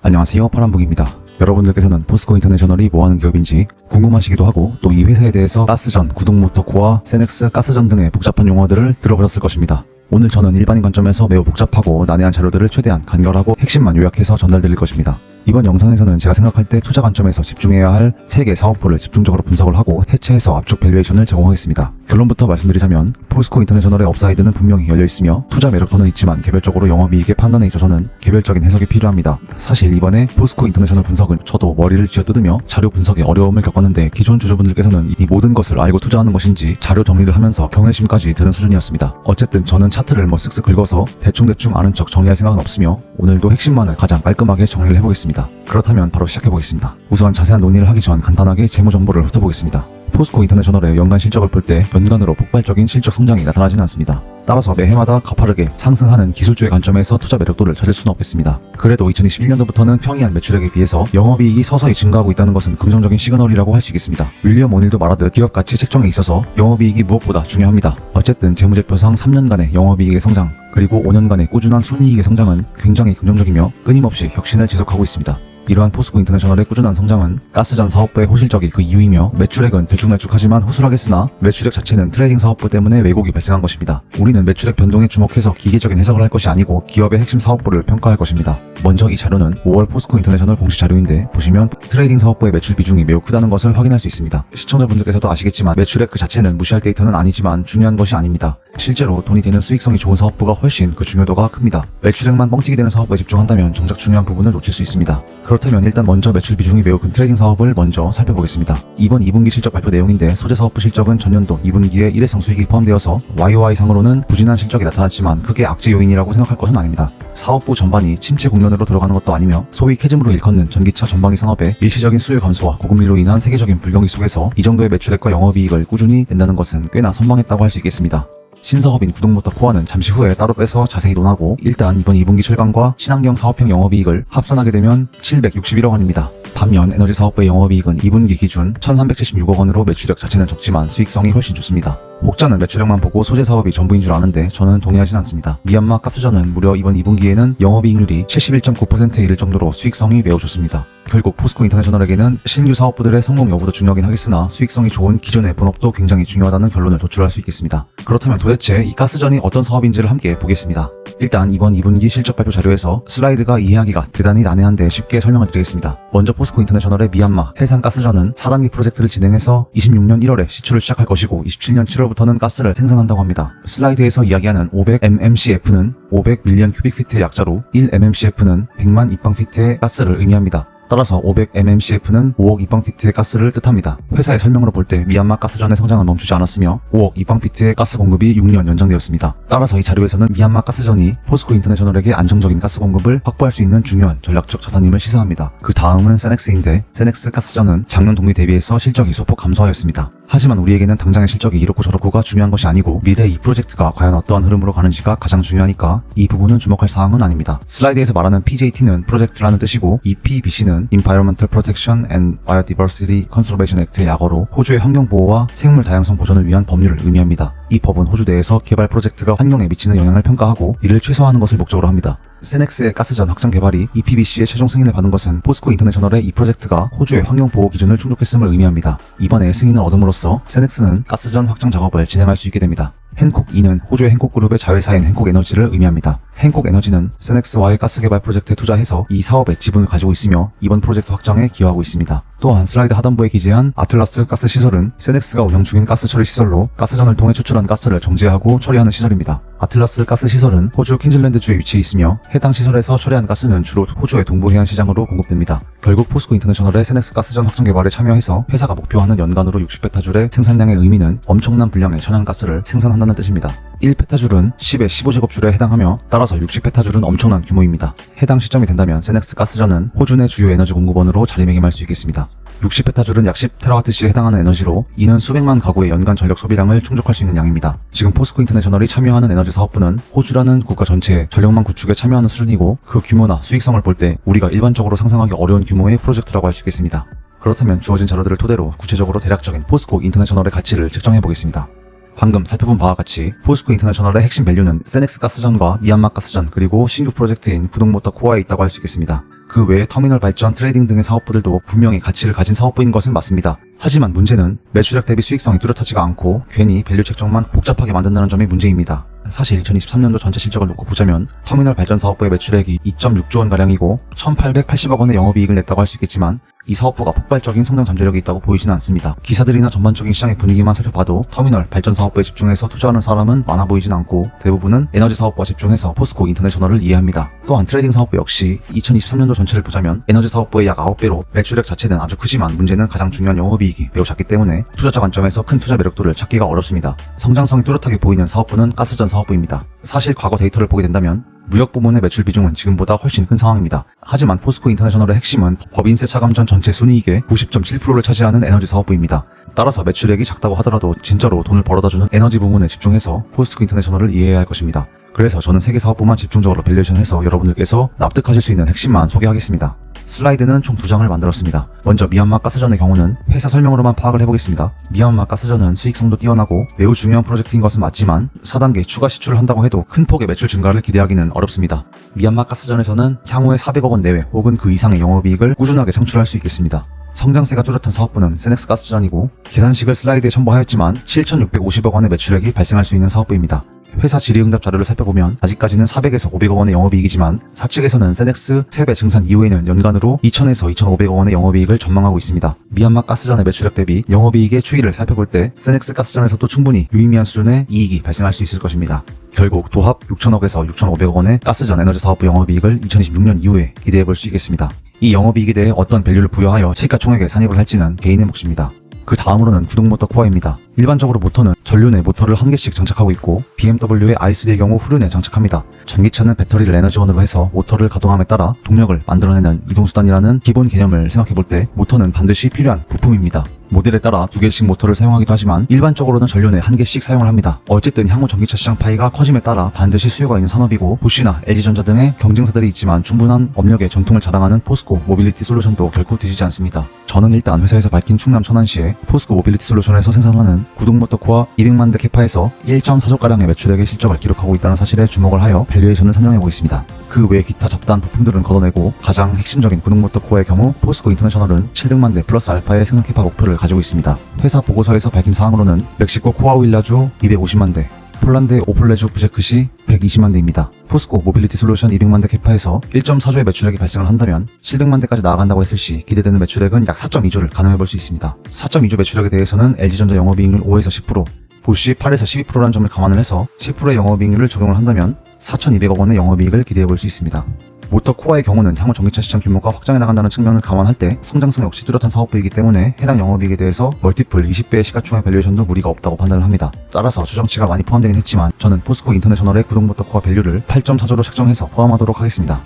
안녕하세요, 파란북입니다. 여러분들께서는 포스코 인터내셔널이 뭐하는 기업인지 궁금하시기도 하고 또 이 회사에 대해서 가스전, 구동모터코어, 세넥스 가스전 등의 복잡한 용어들을 들어보셨을 것입니다. 오늘 저는 일반인 관점에서 매우 복잡하고 난해한 자료들을 최대한 간결하고 핵심만 요약해서 전달드릴 것입니다. 이번 영상에서는 제가 생각할 때 투자 관점에서 집중해야 할 3개 사업부를 집중적으로 분석을 하고 해체해서 압축 밸류에이션을 제공하겠습니다. 결론부터 말씀드리자면 포스코 인터내셔널의 업사이드는 분명히 열려있으며 투자 매력도는 있지만 개별적으로 영업이익의 판단에 있어서는 개별적인 해석이 필요합니다. 사실 이번에 포스코 인터내셔널 분석은 저도 머리를 쥐어뜯으며 자료 분석에 어려움을 겪었는데 기존 주주분들께서는 이 모든 것을 알고 투자하는 것인지 자료 정리를 하면서 경외심까지 드는 수준이었습니다. 어쨌든 저는 차트를 쓱쓱 긁어서 대충 아는 척 정리할 생각은 없으며 오늘도 핵심만을 가장 깔끔하게 정리를 해보겠습니다. 그렇다면 바로 시작해보겠습니다. 우선 자세한 논의를 하기 전 간단하게 재무정보를 훑어보겠습니다. 포스코 인터내셔널의 연간 실적을 볼 때 연간으로 폭발적인 실적 성장이 나타나진 않습니다. 따라서 매해마다 가파르게 상승하는 기술주의 관점에서 투자 매력도를 찾을 수는 없겠습니다. 그래도 2021년도부터는 평이한 매출액에 비해서 영업이익이 서서히 증가하고 있다는 것은 긍정적인 시그널이라고 할 수 있겠습니다. 윌리엄 오닐도 말하듯 기업 가치 책정에 있어서 영업이익이 무엇보다 중요합니다. 어쨌든 재무제표상 3년간의 영업이익의 성장 그리고 5년간의 꾸준한 순이익의 성장은 굉장히 긍정적이며 끊임없이 혁신을 지속하고 있습니다. 이러한 포스코 인터내셔널의 꾸준한 성장은 가스전 사업부의 호실적이 그 이유이며 매출액은 들쭉날쭉하지만 후술하겠으나 매출액 자체는 트레이딩 사업부 때문에 왜곡이 발생한 것입니다. 우리는 매출액 변동에 주목해서 기계적인 해석을 할 것이 아니고 기업의 핵심 사업부를 평가할 것입니다. 먼저 이 자료는 5월 포스코 인터내셔널 공식 자료인데 보시면 트레이딩 사업부의 매출 비중이 매우 크다는 것을 확인할 수 있습니다. 시청자분들께서도 아시겠지만 매출액 그 자체는 무시할 데이터는 아니지만 중요한 것이 아닙니다. 실제로 돈이 되는 수익성이 좋은 사업부가 훨씬 그 중요도가 큽니다. 매출액만 뻥튀기 되는 사업부에 집중한다면 정작 중요한 부분을 놓칠 수 있습니다. 그렇다면 일단 먼저 매출 비중이 매우 큰 트레이딩 사업을 먼저 살펴보겠습니다. 이번 2분기 실적 발표 내용인데 소재 사업부 실적은 전년도 2분기에 일회성 수익이 포함되어서 YOY상으로는 부진한 실적이 나타났지만 크게 악재 요인이라고 생각할 것은 아닙니다. 사업부 전반이 침체 국면으로 들어가는 것도 아니며 소위 캐즘으로 일컫는 전기차 전방위 산업의 일시적인 수요 감소와 고금리로 인한 세계적인 불경기 속에서 이 정도의 매출액과 영업이익을 꾸준히 낸다는 것은 꽤나 선방했다고 할 수 있겠습니다. 신사업인 구동모터코어는 잠시 후에 따로 빼서 자세히 논하고 일단 이번 2분기 철강과 친환경 사업형 영업이익을 합산하게 되면 761억 원입니다. 반면 에너지 사업부의 영업이익은 2분기 기준 1376억 원으로 매출액 자체는 적지만 수익성이 훨씬 좋습니다. 혹자는 매출액만 보고 소재 사업이 전부인 줄 아는데 저는 동의하진 않습니다. 미얀마 가스전은 무려 이번 2분기에는 영업이익률이 71.9%에 이를 정도로 수익성이 매우 좋습니다. 결국 포스코 인터내셔널에게는 신규 사업부들의 성공 여부도 중요하긴 하겠으나 수익성이 좋은 기존의 본업도 굉장히 중요하다는 결론을 도출할 수 있겠습니다. 그렇다면 도대체 이 가스전이 어떤 사업인지를 함께 보겠습니다. 일단 이번 2분기 실적 발표 자료에서 슬라이드가 이해하기가 대단히 난해한데 쉽게 설명을 드리겠습니다. 먼저 포스코 인터내셔널의 미얀마 해상 가스전은 4단계 프로젝트를 진행해서 26년 1월에 시추를 시작할 것이고 27년 7월부터는 가스를 생산한다고 합니다. 슬라이드에서 이야기하는 500mmcf는 500밀리언 큐빅피트의 약자로 1mmcf는 100만 입방피트의 가스를 의미합니다. 따라서 500mmcf는 5억 입방피트의 가스를 뜻합니다. 회사의 설명으로 볼 때 미얀마 가스전의 성장은 멈추지 않았으며 5억 입방피트의 가스 공급이 6년 연장되었습니다. 따라서 이 자료에서는 미얀마 가스전이 포스코 인터내셔널에게 안정적인 가스 공급을 확보할 수 있는 중요한 전략적 자산임을 시사합니다. 그 다음은 세넥스인데 세넥스 가스전은 작년 동기 대비해서 실적이 소폭 감소하였습니다. 하지만 우리에게는 당장의 실적이 이렇고 저렇고가 중요한 것이 아니고 미래 이 프로젝트가 과연 어떠한 흐름으로 가는지가 가장 중요하니까 이 부분은 주목할 사항은 아닙니다. 슬라이드에서 말하는 PJT는 프로젝트라는 뜻이고 이 PBC는 Environmental Protection and Biodiversity Conservation Act의 약어로 호주의 환경보호와 생물 다양성 보존을 위한 법률을 의미합니다. 이 법은 호주 내에서 개발 프로젝트가 환경에 미치는 영향을 평가하고 이를 최소화하는 것을 목적으로 합니다. 세넥스의 가스전 확장 개발이 EPBC의 최종 승인을 받은 것은 포스코 인터내셔널의 이 프로젝트가 호주의 환경보호 기준을 충족했음을 의미합니다. 이번에 승인을 얻음으로써 세넥스는 가스전 확장 작업을 진행할 수 있게 됩니다. 헨콕2는 호주의 헨콕그룹의 자회사인 헨콕에너지를 의미합니다. 헨콕에너지는 세넥스와의 가스 개발 프로젝트에 투자해서 이 사업의 지분을 가지고 있으며 이번 프로젝트 확장에 기여하고 있습니다. 또한 슬라이드 하단부에 기재한 아틀라스 가스 시설은 세넥스가 운영 중인 가스 처리 시설로 가스전을 통해 추출한 가스를 정제하고 처리하는 시설입니다. 아틀라스 가스 시설은 호주 퀸즐랜드주에 위치해 있으며 해당 시설에서 처리한 가스는 주로 호주의 동부 해안 시장으로 공급됩니다. 결국 포스코 인터내셔널의 세넥스 가스전 확장 개발에 참여해서 회사가 목표하는 연간으로 60페타줄의 생산량의 의미는 엄청난 분량의 천연가스를 생산한다는 뜻입니다. 1페타줄은 10에 15제곱줄에 해당하며 따라서 60페타줄은 엄청난 규모입니다. 해당 시점이 된다면 세넥스 가스전은 호주 내 주요 에너지 공급원으로 자리매김할 수 있겠습니다. 60페타줄은 약 10TWh에 해당하는 에너지로 이는 수백만 가구의 연간 전력 소비량을 충족할 수 있는 양입니다. 지금 포스코 인터내셔널이 참여하는 에너지 사업부는 호주라는 국가 전체의 전력망 구축에 참여하는 수준이고 그 규모나 수익성을 볼 때 우리가 일반적으로 상상하기 어려운 규모의 프로젝트라고 할 수 있겠습니다. 그렇다면 주어진 자료들을 토대로 구체적으로 대략적인 포스코 인터내셔널의 가치를 측정해 보겠습니다. 방금 살펴본 바와 같이 포스코 인터내셔널의 핵심 밸류는 세넥스 가스전과 미얀마 가스전 그리고 신규 프로젝트인 구동모터 코어에 있다고 할 수 있겠습니다. 그 외에 터미널 발전, 트레이딩 등의 사업부들도 분명히 가치를 가진 사업부인 것은 맞습니다. 하지만 문제는 매출액 대비 수익성이 뚜렷하지가 않고 괜히 밸류 책정만 복잡하게 만든다는 점이 문제입니다. 사실 2023년도 전체 실적을 놓고 보자면 터미널 발전 사업부의 매출액이 2.6조 원가량이고 1,880억 원의 영업이익을 냈다고 할 수 있겠지만 이 사업부가 폭발적인 성장 잠재력이 있다고 보이지는 않습니다. 기사들이나 전반적인 시장의 분위기만 살펴봐도 터미널 발전 사업부에 집중해서 투자하는 사람은 많아 보이진 않고 대부분은 에너지 사업부와 집중해서 포스코 인터내셔널을 이해합니다. 또한 트레이딩 사업부 역시 2023년도 전체를 보자면 에너지 사업부의 약 9배로 매출액 자체는 아주 크지만 문제는 가장 중요한 영업이익이 매우 작기 때문에 투자자 관점에서 큰 투자 매력도를 찾기가 어렵습니다. 성장성이 뚜렷하게 보이는 사업부는 가스전 사업부입니다. 사실 과거 데이터를 보게 된다면 무역 부문의 매출 비중은 지금보다 훨씬 큰 상황입니다. 하지만 포스코 인터내셔널의 핵심은 법인세 차감 전 전체 순이익의 90.7%를 차지하는 에너지 사업부입니다. 따라서 매출액이 작다고 하더라도 진짜로 돈을 벌어다주는 에너지 부문에 집중해서 포스코 인터내셔널을 이해해야 할 것입니다. 그래서 저는 세계 사업부만 집중적으로 밸류에이션해서 여러분들께서 납득하실 수 있는 핵심만 소개하겠습니다. 슬라이드는 총 2장을 만들었습니다. 먼저 미얀마 가스전의 경우는 회사 설명으로만 파악을 해보겠습니다. 미얀마 가스전은 수익성도 뛰어나고 매우 중요한 프로젝트인 것은 맞지만 4단계 추가 시출을 한다고 해도 큰 폭의 매출 증가를 기대하기는 어렵습니다. 미얀마 가스전에서는 향후에 400억 원 내외 혹은 그 이상의 영업이익을 꾸준하게 창출할 수 있겠습니다. 성장세가 뚜렷한 사업부는 세넥스 가스전이고 계산식을 슬라이드에 첨부하였지만 7,650억 원의 매출액이 발생할 수 있는 사업부입니다. 회사 질의응답 자료를 살펴보면 아직까지는 400에서 500억 원의 영업이익이지만 사측에서는 세넥스 3배 증산 이후에는 연간으로 2,000에서 2,500억 원의 영업이익을 전망하고 있습니다. 미얀마 가스전의 매출액 대비 영업이익의 추이를 살펴볼 때 세넥스 가스전에서도 충분히 유의미한 수준의 이익이 발생할 수 있을 것입니다. 결국 도합 6,000억에서 6,500억 원의 가스전 에너지 사업부 영업이익을 2026년 이후에 기대해볼 수 있겠습니다. 이 영업이익에 대해 어떤 밸류를 부여하여 시가총액에 산입을 할지는 개인의 몫입니다. 그 다음으로는 구동모터 코어입니다. 일반적으로 모터는 전륜에 모터를 한 개씩 장착하고 있고 BMW의 i3의 경우 후륜에 장착합니다. 전기차는 배터리를 에너지원으로 해서 모터를 가동함에 따라 동력을 만들어내는 이동수단이라는 기본 개념을 생각해볼 때 모터는 반드시 필요한 부품입니다. 모델에 따라 2개씩 모터를 사용하기도 하지만 일반적으로는 전륜에 1개씩 사용을 합니다. 어쨌든 향후 전기차 시장 파이가 커짐에 따라 반드시 수요가 있는 산업이고 보쉬나 LG전자 등의 경쟁사들이 있지만 충분한 업력의 전통을 자랑하는 포스코 모빌리티 솔루션도 결코 뒤지지 않습니다. 저는 일단 회사에서 밝힌 충남 천안시에 포스코 모빌리티 솔루션에서 생산하는 구동모터 코어 200만 대 캐파에서 1.4조가량의 매출액의 실적을 기록하고 있다는 사실에 주목을 하여 밸류에이션을 선정해보겠습니다. 그 외 기타 잡다한 부품들은 걷어내고 가장 핵심적인 구동모터 코어의 경우 포스코 인터내셔널은 700만 대 플러스 알파의 생산 캐파 목표를 가지고 있습니다. 회사 보고서에서 밝힌 사항으로는 멕시코 코아우일라주 250만 대, 폴란드의 오폴레주 부제크시 120만 대입니다. 포스코 모빌리티 솔루션 200만 대 캐파에서 1.4조의 매출액이 발생을 한다면 700만 대까지 나아간다고 했을 시 기대되는 매출액은 약 4.2조를 가늠해볼 수 있습니다. 4.2조 매출액에 대해서는 LG전자 영업이익률 5에서 10%, 보쉬 8에서 12%라는 점을 감안을 해서 10%의 영업이익률을 적용을 한다면 4,200억 원의 영업이익을 기대해볼 수 있습니다. 모터 코어의 경우는 향후 전기차 시장 규모가 확장해 나간다는 측면을 감안할 때 성장성 역시 뚜렷한 사업부이기 때문에 해당 영업이익에 대해서 멀티플 20배의 시가총액 밸류에이션도 무리가 없다고 판단을 합니다. 따라서 추정치가 많이 포함되긴 했지만 저는 포스코 인터내셔널의 구동모터 코어 밸류를 8.4조로 책정해서 포함하도록 하겠습니다.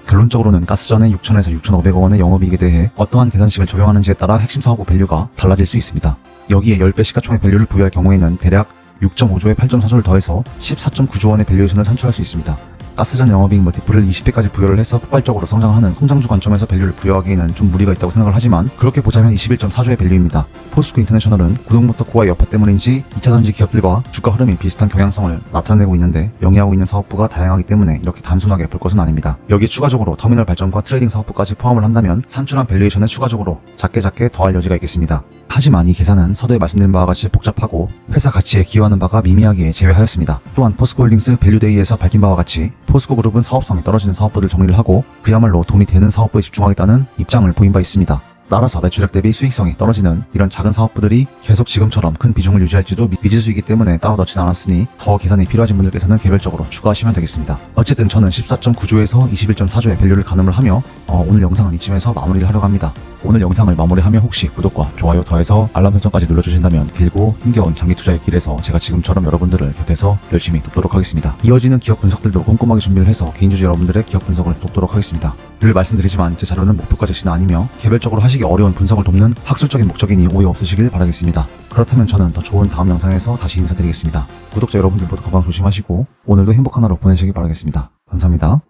결론적으로는 가스전의 6,000에서 6,500억 원의 영업이익에 대해 어떠한 계산식을 적용하는지에 따라 핵심 사업부 밸류가 달라질 수 있습니다. 여기에 10배 시가총액 밸류를 부여할 경우에는 대략 6.5조에 8.4조를 더해서 14.9조 원의 밸류에이션을 산출할 수 있습니다. 가스전 영업이익 멀티플을 20배까지 부여를 해서 폭발적으로 성장하는 성장주 관점에서 밸류를 부여하기에는 좀 무리가 있다고 생각을 하지만 그렇게 보자면 21.4조의 밸류입니다. 포스코 인터내셔널은 구동모터 코어의 여파 때문인지 2차 전지 기업들과 주가 흐름이 비슷한 경향성을 나타내고 있는데 영위하고 있는 사업부가 다양하기 때문에 이렇게 단순하게 볼 것은 아닙니다. 여기에 추가적으로 터미널 발전과 트레이딩 사업부까지 포함을 한다면 산출한 밸류에이션에 추가적으로 작게 더할 여지가 있겠습니다. 하지만 이 계산은 서두에 말씀드린 바와 같이 복잡하고 회사 가치에 기여하는 바가 미미하기에 제외하였습니다. 또한 포스코홀딩스 밸류데이에서 밝힌 바와 같이 포스코 그룹은 사업성이 떨어지는 사업부를 정리를 하고 그야말로 돈이 되는 사업부에 집중하겠다는 입장을 보인 바 있습니다. 따라서 매출액 대비 수익성이 떨어지는 이런 작은 사업부들이 계속 지금처럼 큰 비중을 유지할지도 미지수이기 때문에 따로 넣진 않았으니 더 계산이 필요하신 분들께서는 개별적으로 추가하시면 되겠습니다. 어쨌든 저는 14.9조에서 21.4조의 밸류를 가늠을 하며 오늘 영상은 이쯤에서 마무리를 하려고 합니다. 오늘 영상을 마무리하며 혹시 구독과 좋아요 더해서 알람 설정까지 눌러주신다면 길고 힘겨운 장기 투자의 길에서 제가 지금처럼 여러분들을 곁에서 열심히 돕도록 하겠습니다. 이어지는 기업 분석들도 꼼꼼하게 준비를 해서 개인주주 여러분들의 기업 분석을 돕도록 하겠습니다. 늘 말씀드리지만 제 자료는 목표가 제시는 아니며 개별적으로 하시기 어려운 분석을 돕는 학술적인 목적이니 오해 없으시길 바라겠습니다. 그렇다면 저는 더 좋은 다음 영상에서 다시 인사드리겠습니다. 구독자 여러분들 모두 건강 조심하시고 오늘도 행복한 하루 보내시길 바라겠습니다. 감사합니다.